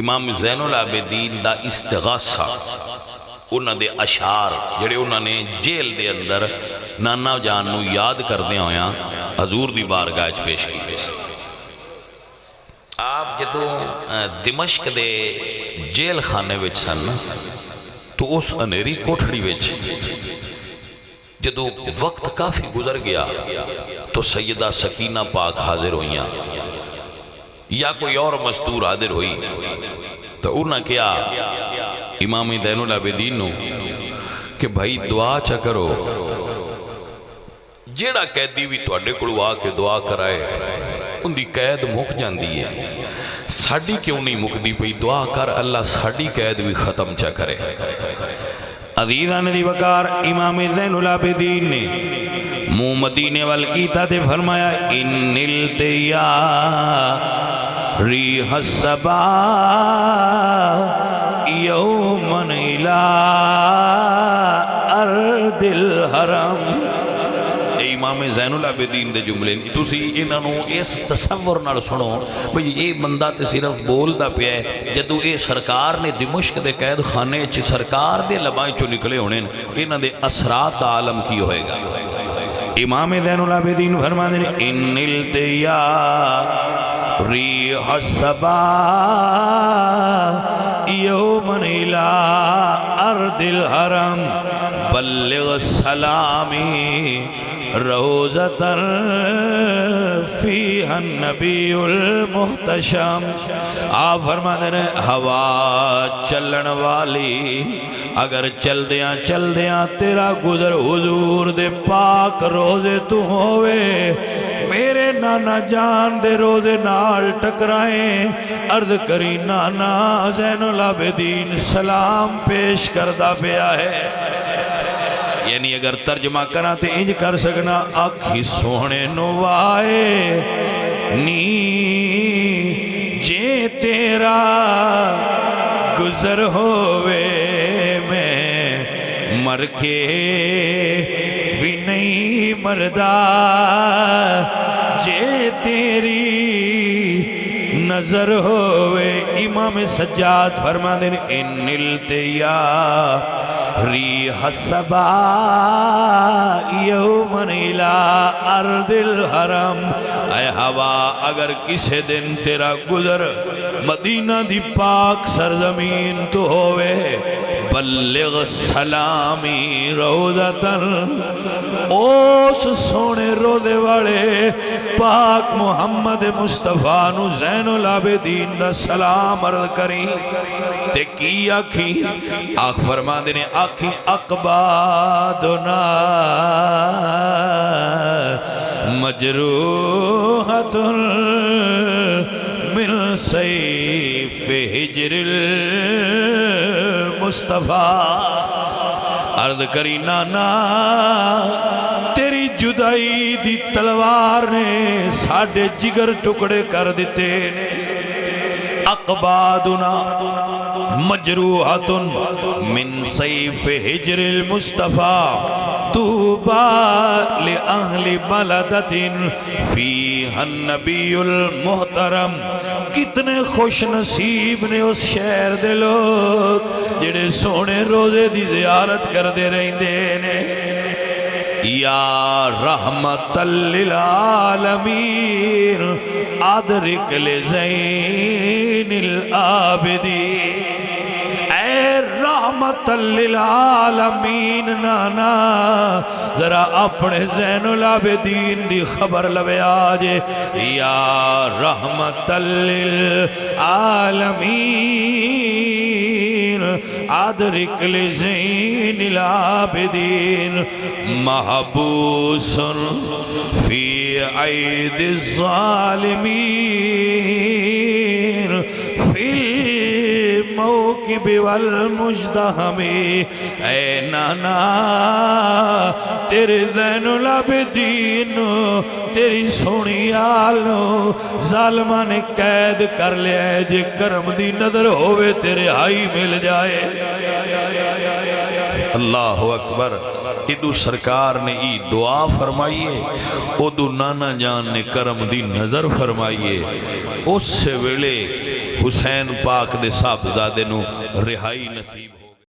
امام زین العابدین دا استغاثہ انہاں دے اشعار جڑے انہاں نے جیل دے اندر نانا جان نو یاد کردے ہویاں حضور دی بارگاہ وچ پیش کیتے سی۔ آپ جدو دمشق دے جیل خانے وچ سن تو اس انیری کوٹھڑی وچ جدو وقت کافی گزر گیا تو سیدہ سکینہ پاک حاضر ہوئیاں یا کوئی اور مستور حاضر ہوئی تو انہاں کیا امام زین العابدین نو کہ بھائی دعا چا کرو، جیڑا قیدی بھی تواڈے کولوں آ کے دعا کرائے ان دی قید مک جاندی ہے، ساڈی کیوں نہیں مکدی پئی؟ دعا کر اللہ ساڈی قید بھی ختم چا کرے۔ عزیزان دی وقار امام زین العابدین نے منہ مدینے وال کیتا تے فرمایا ان التیا ریح الصبا یومن الى ارض الحرم۔ امام زین العابدین دے جملے تسی انہاں نو اس تصور نال سنو بھئی یہ بندہ تے صرف بولدا پیا ہے، جدو اے سرکار نے دمشق دے قید خانے وچ سرکار دے لباں چوں نکلے ہونے انہاں دے اثرات دا عالم کی ہوئے گا۔ امام زین العابدین فرماندے نے ان التیا ریح الصبا یومن الى ارض الحرم بلغ سلامی روزتر فیہا النبی المحتشم۔ آپ فرماتے ہیں ہوا چلن والی اگر چل دیاں تیرا گزر حضور دے پاک روزے تو ہوئے، میرے نانا جان دے روزے نال ٹکرائیں، عرض کری نانا زین العابدین سلام پیش کردہ پیا ہے۔ یعنی اگر ترجمہ کرنا تے انج کر سکنا آکھی سونے نوائے نی جے تیرا گزر ہوئے میں مر کے بھی نہیں مردہ، جے تیری نظر ہوئے۔ امام سجاد فرما دیں ان التیا ریح الصبا یومن الى ارض الحرم، اے ہوا اگر کسے دن تیرا گزر مدینہ دی پاک سرزمین تو ہوئے، بلغ سلامی روزتن، اوس سونے روزے والے پاک محمد مصطفیٰ نو زین العابدین دا سلام عرض کری۔ تے کی آکھی آکھ فرما دینے آکھی اقبادنا مجروحت من سیف ہجر المصطفیٰ، عرض کری نانا تیری جدائی دی تلوار نے ساڑھے جگر ٹکڑے کر دیتے نے۔ اقبادنا مجروحت من سیف ہجر المصطفیٰ توبا لأہل بلدت فیہا النبی المحترم، کتنے خوش نصیب نے اس شہر دے لوگ جڑے سونے روزے دی زیارت کر دے رہندے نے۔ یا رحمت للعالمین ادرک لزین العابدین، اے رحمت للعالمین نانا ذرا اپنے زین العابدین دی خبر لوے آجے۔ یا رحمت للعالمین ادرک لزین العابدین، محبوس فی عید الظالمین فی الموکب والمجدہم۔ اے نانا تیرے زین العابدین تیری سونی آلو ظالمہ نے قید کر لیا ہے، جے کرم دی نظر ہوئے تیرے آئی مل جائے۔ اللہ اکبر۔ ادو سرکار نے ای دعا فرمائیے، ادو نانا جان نے کرم دی نظر فرمائیے۔ اس سے ویلے حسین پاک دے صاحبزادے نو رہائی نصیب